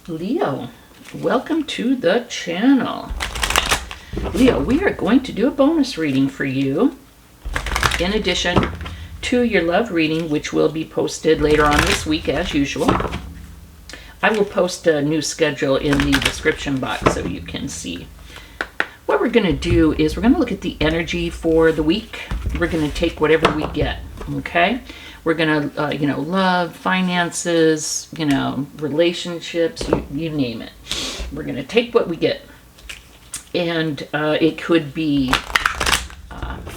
Leo, welcome to the channel. Leo, we are going to do a bonus reading for you in addition to your love reading, which will be posted later on this week as usual. I will post a new schedule in the description box so you can see. What we're going to do is we're going to look at the energy for the week. We're going to take whatever we get, okay? We're going to, love, finances, relationships, you name it. We're going to take what we get. And it could be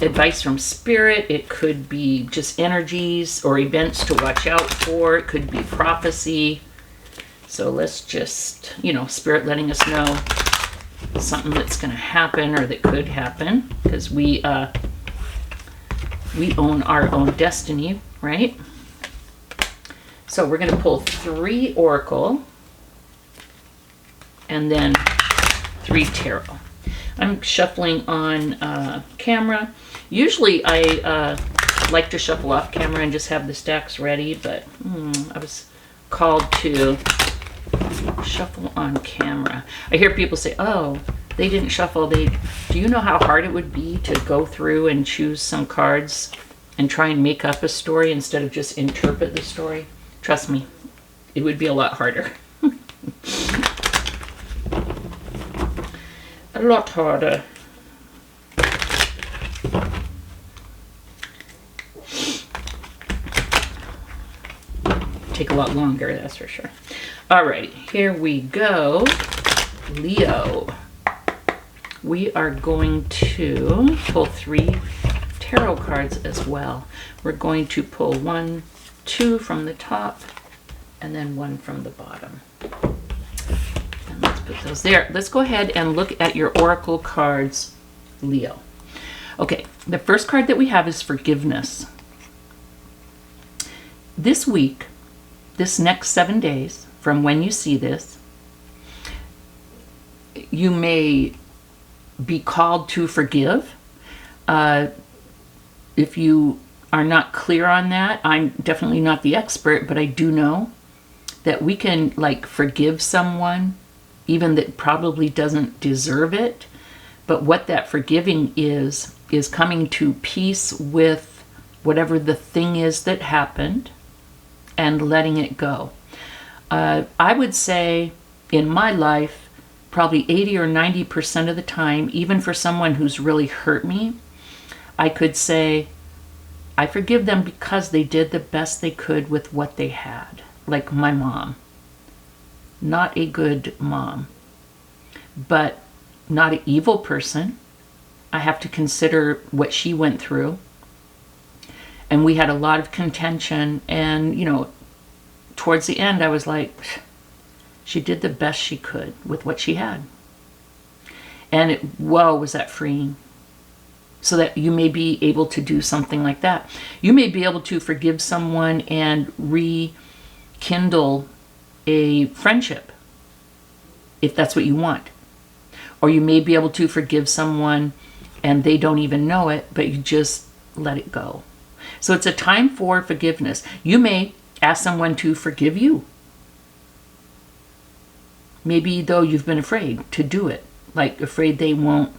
advice from spirit. It could be just energies or events to watch out for. It could be prophecy. So let's just, spirit letting us know something that's going to happen or that could happen, because we own our own destiny, right? So we're going to pull 3 oracle and then 3 tarot. I'm shuffling on camera. Usually I like to shuffle off camera and just have the stacks ready, but I was called to shuffle on camera. I hear people say, oh, they didn't shuffle. Do you know how hard it would be to go through and choose some cards and try and make up a story instead of just interpret the story? Trust me, it would be a lot harder. A lot harder. Take a lot longer, that's for sure. Alrighty, here we go. Leo. We are going to pull 3 tarot cards as well. We're going to pull 1, 2 from the top, and then 1 from the bottom. And let's put those there. Let's go ahead and look at your oracle cards, Leo. Okay, the first card that we have is forgiveness. This week, this next 7 days from when you see this, you may be called to forgive. If you are not clear on that, I'm definitely not the expert, but I do know that we can forgive someone even that probably doesn't deserve it. But what that forgiving is coming to peace with whatever the thing is that happened and letting it go. I would say in my life, probably 80 or 90% of the time, even for someone who's really hurt me, I could say, I forgive them because they did the best they could with what they had. Like my mom. Not a good mom, but not an evil person. I have to consider what she went through. And we had a lot of contention, and, towards the end, I was like, she did the best she could with what she had. And was that freeing? So that you may be able to do something like that. You may be able to forgive someone and rekindle a friendship, if that's what you want. Or you may be able to forgive someone and they don't even know it, but you just let it go. So it's a time for forgiveness. You may ask someone to forgive you. Maybe though you've been afraid to do it, afraid they won't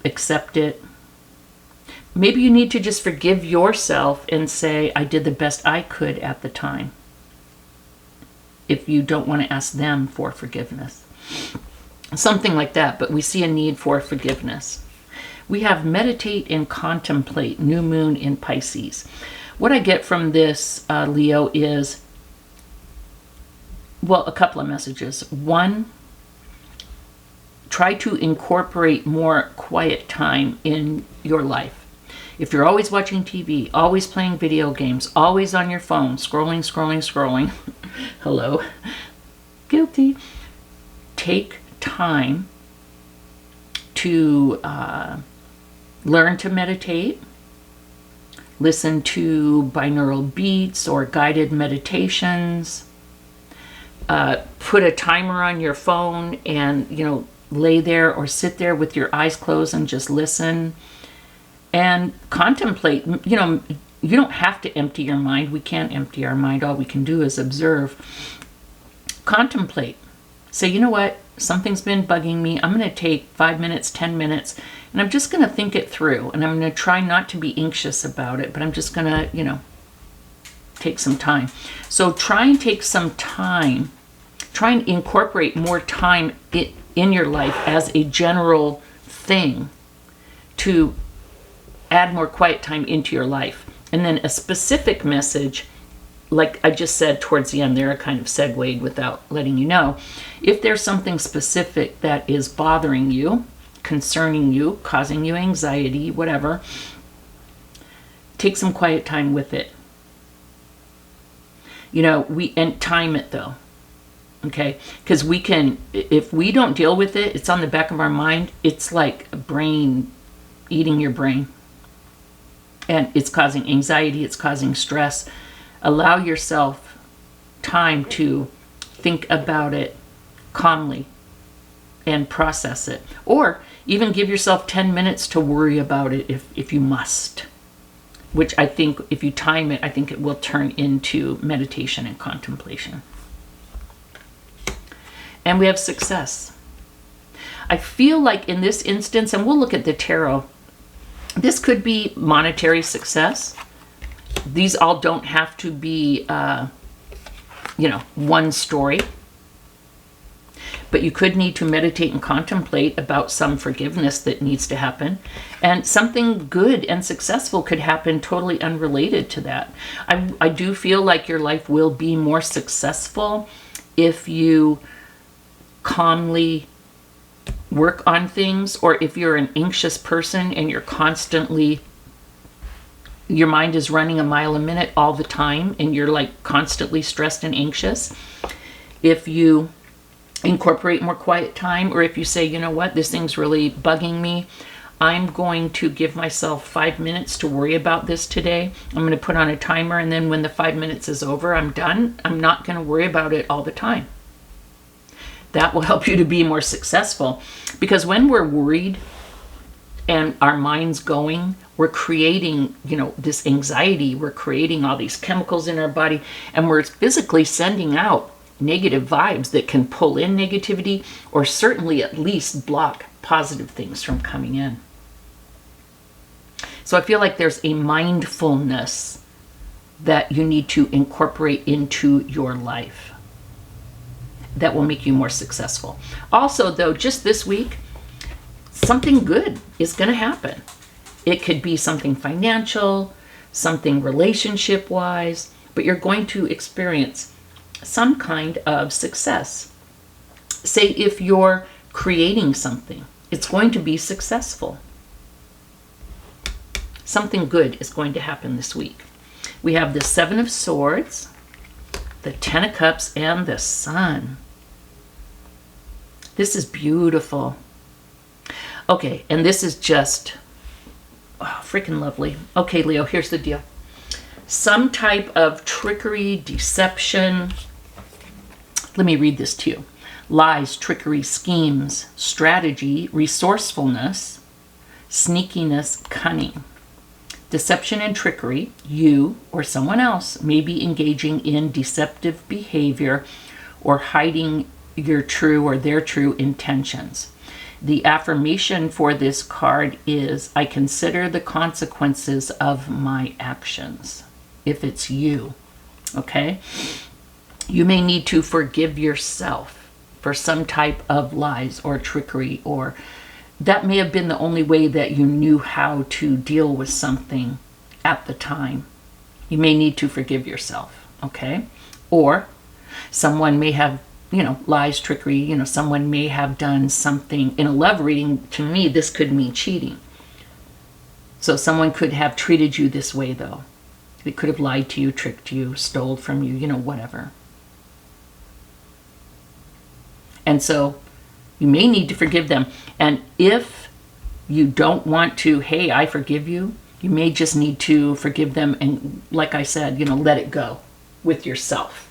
accept it. Maybe you need to just forgive yourself and say, I did the best I could at the time. If you don't want to ask them for forgiveness. Something like that, but we see a need for forgiveness. We have meditate and contemplate, new moon in Pisces. What I get from this, Leo, is, a couple of messages. One, try to incorporate more quiet time in your life. If you're always watching TV, always playing video games, always on your phone, scrolling, hello, guilty. Take time to learn to meditate, listen to binaural beats or guided meditations, put a timer on your phone and, lay there or sit there with your eyes closed and just listen and contemplate. You don't have to empty your mind. We can't empty our mind. All we can do is observe. contemplate. Say, you know what? Something's been bugging me. I'm going to take 5 minutes, 10 minutes, and I'm just going to think it through. And I'm going to try not to be anxious about it, but I'm just going to, take some time. So try and take some time. Try and incorporate more time in your life as a general thing to add more quiet time into your life. And then a specific message, like I just said towards the end there, I kind of segued without letting you know. If there's something specific that is bothering you, concerning you, causing you anxiety, whatever, take some quiet time with it. And time it though. Okay? Because we can, if we don't deal with it, it's on the back of our mind. It's like a brain eating your brain. And it's causing anxiety, it's causing stress. Allow yourself time to think about it calmly and process it. Or even give yourself 10 minutes to worry about it if you must. Which I think, if you time it, I think it will turn into meditation and contemplation. And we have success. I feel like in this instance, and we'll look at the tarot, this could be monetary success. These all don't have to be, one story. But you could need to meditate and contemplate about some forgiveness that needs to happen. And something good and successful could happen totally unrelated to that. I do feel like your life will be more successful if you calmly work on things, or if you're an anxious person and you're constantly, your mind is running a mile a minute all the time and you're like constantly stressed and anxious. If you incorporate more quiet time, or if you say, you know what, this thing's really bugging me, I'm going to give myself 5 minutes to worry about this today. I'm going to put on a timer, and then when the 5 minutes is over, I'm done. I'm not going to worry about it all the time. That will help you to be more successful, because when we're worried and our mind's going, we're creating, this anxiety. We're creating all these chemicals in our body, and we're physically sending out negative vibes that can pull in negativity, or certainly at least block positive things from coming in. So I feel like there's a mindfulness that you need to incorporate into your life that will make you more successful. Also, though, just this week, something good is going to happen. It could be something financial, something relationship-wise, but you're going to experience some kind of success. Say if you're creating something, it's going to be successful. Something good is going to happen this week. We have the Seven of Swords, the Ten of Cups, and the Sun. This is beautiful. Okay, and this is just freaking lovely. Okay, Leo, here's the deal. Some type of trickery, deception. Let me read this to you. Lies, trickery, schemes, strategy, resourcefulness, sneakiness, cunning. Deception and trickery, you or someone else may be engaging in deceptive behavior or hiding your true or their true intentions. The affirmation for this card is, I consider the consequences of my actions. If it's you, okay? You may need to forgive yourself for some type of lies or trickery, or that may have been the only way that you knew how to deal with something at the time. You may need to forgive yourself, okay? Or someone may have, lies, trickery, someone may have done something. In a love reading, to me, this could mean cheating. So someone could have treated you this way, though. They could have lied to you, tricked you, stole from you, whatever. And so you may need to forgive them. And if you don't want to, hey, I forgive you, you may just need to forgive them and, like I said, let it go with yourself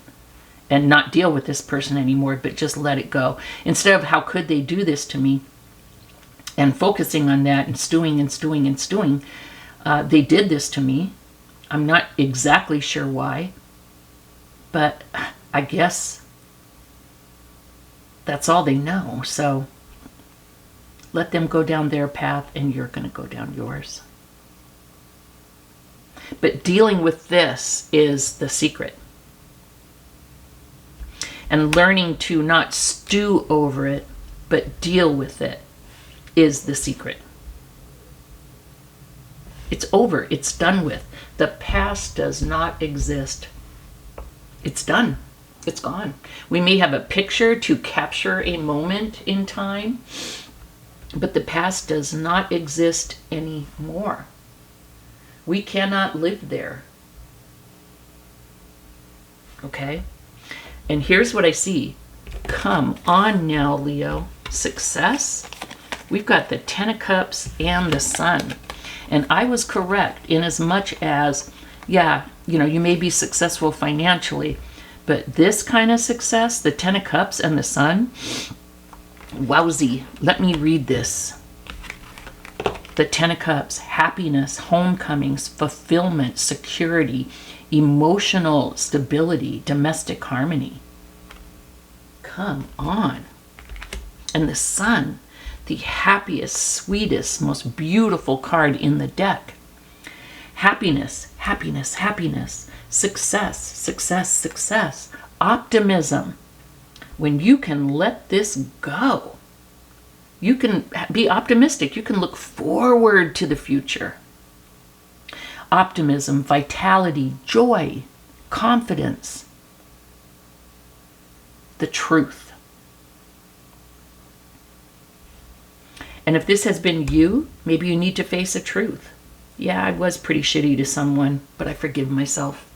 and not deal with this person anymore, but just let it go. Instead of how could they do this to me and focusing on that and stewing, they did this to me. I'm not exactly sure why, but I guess that's all they know. So let them go down their path and you're going to go down yours. But dealing with this is the secret. And learning to not stew over it, but deal with it is the secret. It's over. It's done with. The past does not exist. It's done. It's gone. We may have a picture to capture a moment in time, but the past does not exist anymore. We cannot live there. Okay? And here's what I see. Come on now, Leo. Success. We've got the Ten of Cups and the Sun. And I was correct in as much as, yeah, you may be successful financially, but this kind of success, the Ten of Cups and the Sun, wowsy. Let me read this. The Ten of Cups, happiness, homecomings, fulfillment, security, emotional stability, domestic harmony. Come on. And the Sun, the happiest, sweetest, most beautiful card in the deck. Happiness, happiness, happiness, success, success, success, optimism. When you can let this go, you can be optimistic. You can look forward to the future. Optimism, vitality, joy, confidence, the truth. And if this has been you, maybe you need to face a truth. Yeah, I was pretty shitty to someone, but I forgive myself.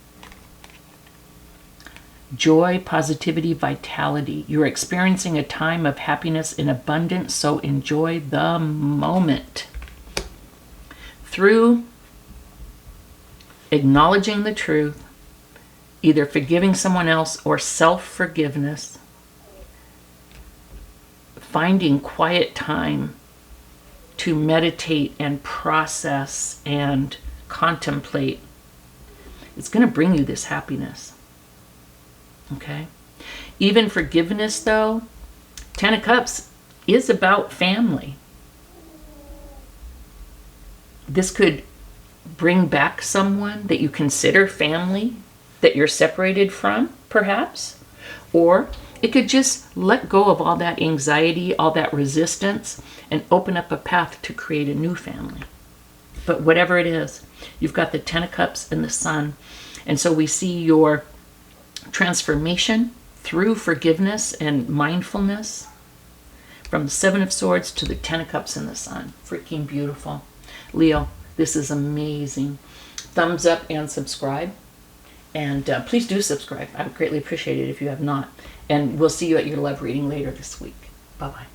Joy, positivity, vitality. You're experiencing a time of happiness and abundance, so enjoy the moment. Through acknowledging the truth, either forgiving someone else or self-forgiveness, finding quiet time to meditate and process and contemplate, it's going to bring you this happiness. Okay? Even forgiveness, though, Ten of Cups is about family. This could bring back someone that you consider family that you're separated from, perhaps. Or it could just let go of all that anxiety, all that resistance, and open up a path to create a new family. But whatever it is, you've got the Ten of Cups and the Sun. And so we see your transformation through forgiveness and mindfulness from the Seven of Swords to the Ten of Cups and the Sun. Freaking beautiful. Leo, this is amazing. Thumbs up and subscribe. And please do subscribe. I would greatly appreciate it if you have not. And we'll see you at your love reading later this week. Bye-bye.